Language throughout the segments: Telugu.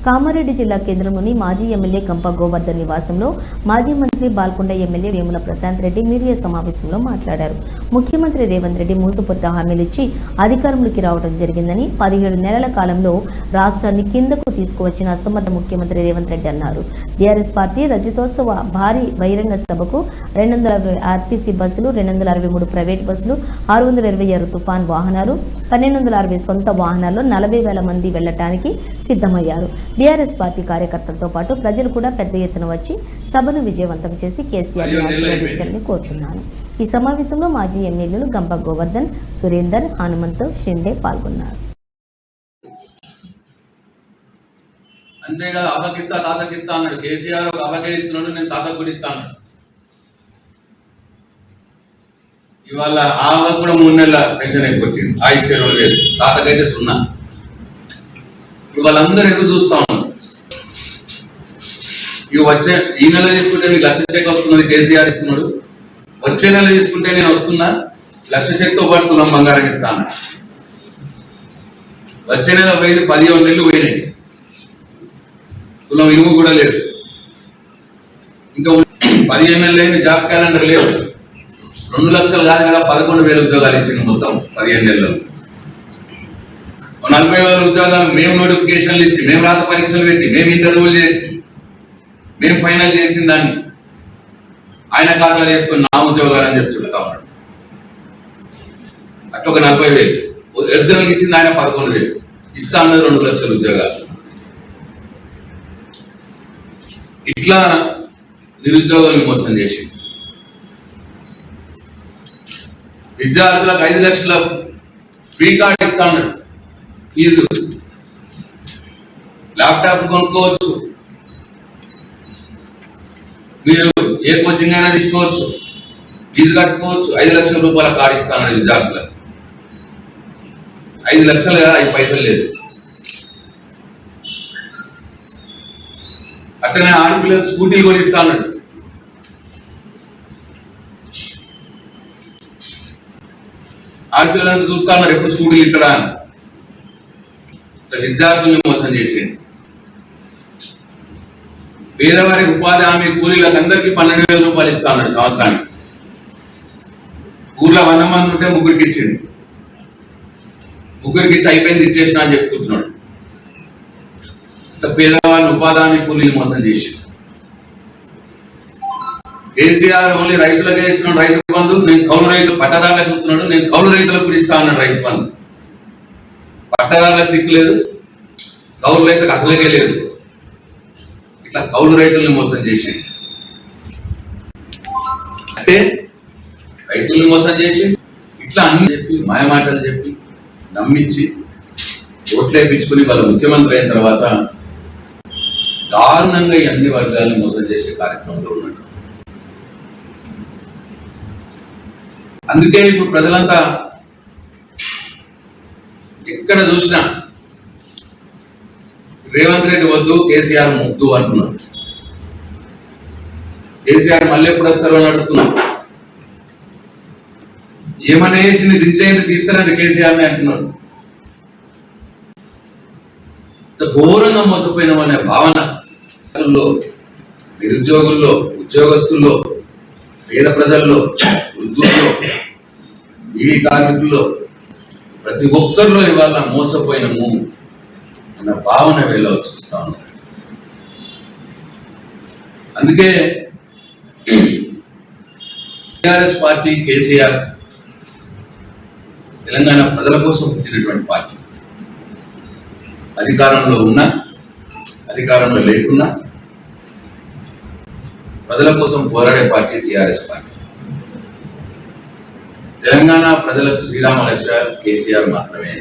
కామారెడ్డి జిల్లా కేంద్రంలోని మాజీ ఎమ్మెల్యే గంప గోవర్ధన్ నివాసంలో మాజీ మంత్రి బాల్కొండ ఎమ్మెల్యే వేముల ప్రశాంత్ రెడ్డి మీడియా సమావేశంలో మాట్లాడారు. ముఖ్యమంత్రి రేవంత్ రెడ్డి మూసపొత్త హామీలిచ్చి అధికారంలోకి రావడం జరిగిందని 17 నెలల కాలంలో రాష్ట్రాన్ని కిందకు తీసుకువచ్చిన అసమర్థ ముఖ్యమంత్రి రేవంత్ రెడ్డి అన్నారు. టీఆర్ఎస్ పార్టీ రజతోత్సవ భారీ బహిరంగ సభకు 260 ఆర్టీసీ బస్సులు, 263 ప్రైవేట్ బస్సులు, 626 తుఫాన్ వాహనాలు, 1260 సొంత వాహనాల్లో 40,000 మంది వెళ్లటానికి సిద్ధమయ్యారు. బీఆర్ఎస్ పార్టీ కార్యకర్తలతో పాటు ప్రజలు కూడా పెద్ద ఎత్తున వచ్చి సభను విజయవంతం చేసి కేసీఆర్ ఆశీర్వదించాలని కోరుతున్నాను. ఈ సమావేశంలో మాజీ ఎమ్మెల్యేలు గంప గోవర్ధన్, సురేందర్, హనుమంత్, షిండే పాల్గొన్నారు. అంతేకాదు అబ్బకిస్తా తాతకిస్తా అన్నాడు కేసీఆర్. ఒక అబ్బకే ఇస్తున్నాడు, నేను తాతకు కూడా ఇస్తాను. ఇవాళ ఆ అవ్వకు కూడా 3 నెలల పెన్షన్ ఎక్కొట్టింది, ఆ ఇచ్చే రోజు లేదు, తాతకైతే 0. ఇప్పుడు వాళ్ళందరూ ఎదురు చూస్తా ఉన్నారు. ఇవి వచ్చే ఈ నెల తీసుకుంటే మీకు 1,00,000 చెక్ వస్తున్నది, కేసీఆర్ ఇస్తున్నాడు. వచ్చే నెల తీసుకుంటే నేను వస్తున్నా 1,00,000 చెక్తో పాటు తులం బంగారం ఇస్తాను. వచ్చే నెల పోయింది, 17 నెలలు పోయినాయి, తులం ఇనుము కూడా లేదు. ఇంకా 15 నెలలు అయింది, జాబ్ క్యాలెండర్ లేదు. 2 లక్షలు కాదు కదా, 11,000 ఉద్యోగాలు ఇచ్చింది మొత్తం 15 నెలలు. 40,000 ఉద్యోగాలు మేము నోటిఫికేషన్లు ఇచ్చి, మేము రాత పరీక్షలు పెట్టి, మేము ఇంటర్వ్యూలు చేసి, మేము ఫైనల్ చేసిన దాన్ని ఆయన ఖాతాలు వేసుకొని నా ఉద్యోగాలు అని చెప్పి చెప్తా ఉన్నాడు. అట్లా ఒక 40,000 ఒరిజినల్కి ఇచ్చింది ఆయన 11,000 ఇస్తా అన్నది 2 లక్షల ఉద్యోగాలు. ఇట్లా నిరుద్యోగాలను మోసం చేసి విద్యార్థులకు 5 లక్షల ఫ్రీ కార్డు ఇస్తా ఉన్నాడు. ఫీజు ల్యాప్టాప్ కొనుక్కోవచ్చు, మీరు ఏ కోచింగ్ అయినా తీసుకోవచ్చు, ఫీజు కట్టుకోవచ్చు. 5 లక్షల రూపాయల కార్డు ఇస్తా ఉన్నాడు విద్యార్థులకు. 5 లక్షలు కదా, 5 పైసలు లేదు. అట్లనే ఆడపిల్లలకు స్కూటీలు కూడా ఇస్తా ఉన్నాడు. ఆడపిల్లలంతా చూస్తా ఉన్నారు ఎప్పుడు స్కూటీలు ఇక్కడ. విద్యార్థుల్ని మోసం చేసేయండి. పేదవారికి ఉపాధి హామీ కూలీలకు అందరికీ 12,000 రూపాయలు ఇస్తా ఉన్నాడు సంవత్సరానికి. ఊర్లో 100 మంది ఉంటే 3కి ఇచ్చిండు. 3కి ఇచ్చి అయిపోయింది, ఇచ్చేసిన అని చెప్పుకుంటున్నాడు. పేదవాళ్ళని ఉపాధి హామీ కూలీలు మోసం చేసి కేసీఆర్ ఓన్లీ రైతులకే ఇస్తున్నాడు రైతు బంధు. నేను కౌలు రైతులు పట్టదారులకు ఇస్తున్నాడు, నేను కౌలు రైతులకు కూడా ఇస్తా అన్నాడు రైతు బంధు. పట్టదారులకు దిక్కు లేదు, కౌలు రైతులకు అసలుకే లేదు. ఇట్లా కౌలు రైతుల్ని మోసం చేసి, అంటే రైతుల్ని మోసం చేసి ఇట్లా అన్ని చెప్పి మాయమాటలు చెప్పి నమ్మించి ఓట్లు వేయించుకుని వాళ్ళ ముఖ్యమంత్రి అయిన తర్వాత దారుణంగా ఈ అన్ని వర్గాలను మోసం చేసే కార్యక్రమంలో ఉన్నాడు. అందుకే ఇప్పుడు ప్రజలంతా ఎక్కడ చూసినా రేవంత్ రెడ్డి వద్దు, కేసీఆర్ ముద్దు అంటున్నారు. కేసీఆర్ మళ్ళీ ఎప్పుడు వస్తారో అని అడుగుతున్నారు. ఏమనేసి దించేయండి, తీసుకురండి కేసీఆర్ని అంటున్నారు. ఘోరంగా మోసపోయినామనే భావన నిరుద్యోగుల్లో, ఉద్యోగస్తుల్లో, పేద ప్రజల్లో, వృద్ధుల్లో, ఈడీ కార్మికుల్లో, ప్రతి ఒక్కరిలో ఇవాళ మోసపోయినము అన్న భావన వీళ్ళ చూస్తా ఉన్నారు. అందుకే టీఆర్ఎస్ పార్టీ, కేసీఆర్ తెలంగాణ ప్రజల కోసం పుట్టినటువంటి పార్టీ. అధికారంలో ఉన్నా, అధికారంలో లేకున్నా ప్రజల కోసం పోరాడే పార్టీ టీఆర్ఎస్ పార్టీ. తెలంగాణ ప్రజలకు శ్రీరామ రక్ష కేసీఆర్ మాత్రమే,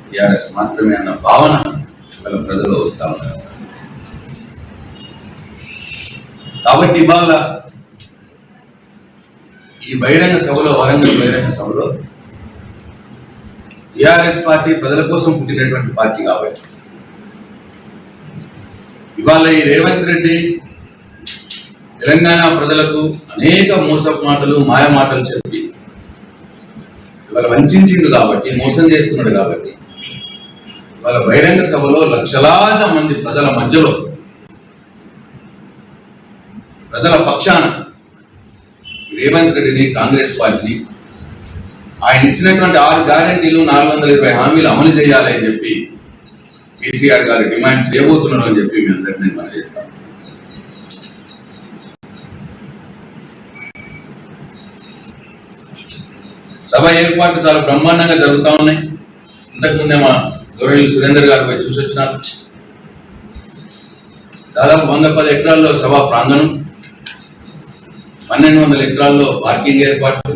టీఆర్ఎస్ మాత్రమే అన్న భావన వాళ్ళ ప్రజలు వస్తా ఉన్నారు. కాబట్టి ఇవాళ ఈ బహిరంగ సభలో, వరంగల్ బహిరంగ సభలో టీఆర్ఎస్ పార్టీ ప్రజల కోసం పుట్టినటువంటి పార్టీ కాబట్టి ఇవాళ ఈ రేవంత్ రెడ్డి తెలంగాణ ప్రజలకు అనేక మోసపు మాటలు, మాయ మాటలు చెప్పి ఇవాళ వంచిండు కాబట్టి, మోసం చేస్తున్నాడు కాబట్టి వాళ్ళ బహిరంగ సభలో లక్షలాది మంది ప్రజల మధ్యలో ప్రజల పక్షాన రేవంత్ రెడ్డిని, కాంగ్రెస్ పార్టీని, ఆయన ఇచ్చినటువంటి 6 గ్యారెంటీలు 420 హామీలు అమలు చేయాలి అని చెప్పి కేసీఆర్ గారు డిమాండ్ చేయబోతున్నారు అని చెప్పి మీ అందరికీ నేను మనం చేస్తాను. సభ ఏర్పాట్లు చాలా బ్రహ్మాండంగా జరుగుతూ ఉన్నాయి. ఇంతకుముందే మా గౌరవనీయులు సురేందర్ గారు పోయి చూసి వచ్చినారు. దాదాపు 110 ఎకరాల్లో సభా ప్రాంగణం, 1200 ఎకరాల్లో పార్కింగ్ ఏర్పాట్లు,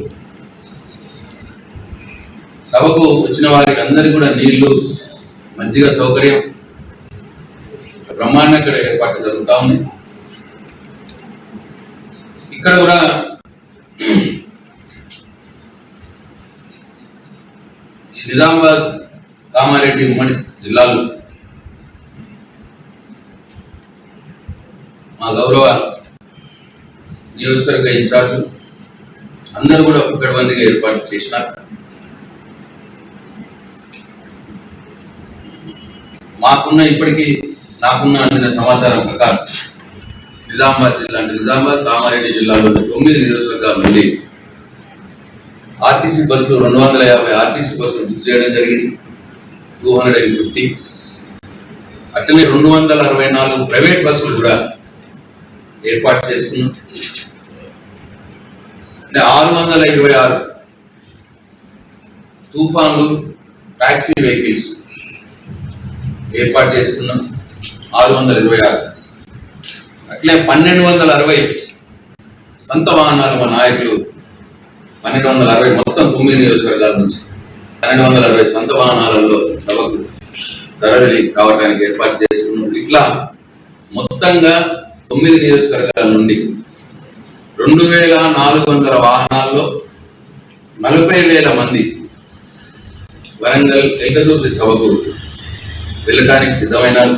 సభకు వచ్చిన వారికి అందరికీ కూడా నీళ్లు, మంచిగా సౌకర్యం బ్రహ్మాండంగా ఇక్కడ ఏర్పాట్లు జరుగుతూ ఉన్నాయి. ఇక్కడ కూడా ఈ నిజామాబాద్, కామారెడ్డి ఉమ్మడి జిల్లాలు మా గౌరవ నియోజకవర్గ ఇన్ఛార్జ్ అందరూ కూడా పకడ్బందీగా ఏర్పాటు చేసినారు. ఇప్పటికీ నాకున్న అందిన సమాచారం ప్రకారం నిజామాబాద్ జిల్లా అంటే నిజామాబాద్, కామారెడ్డి జిల్లాలోని 9 నియోజకవర్గాల నుండి ఆర్టీసీ బస్సులు 250 ఆర్టీసీ బస్సులు బుక్ చేయడం జరిగింది, 250. అట్లనే 264 ప్రైవేట్ బస్సులు కూడా ఏర్పాటు చేసుకున్నాం. అంటే 626 తుఫాన్లు టాక్సీ వెహికల్స్ ఏర్పాటు చేసుకున్నాం, 626. అట్లే 1260 సొంత వాహనాలు మా నాయకులు 1260 మొత్తం 9 నియోజకవర్గాల నుంచి 1260 సొంత వాహనాలలో సభకు తరలి రావడానికి ఏర్పాటు చేసుకున్నాం. ఇట్లా మొత్తంగా 9 నియోజకవర్గాల నుండి 2400 వాహనాల్లో 40,000 మంది వరంగల్ ఏకదూర్తి సభకు వెళ్ళడానికి సిద్ధమైనారు.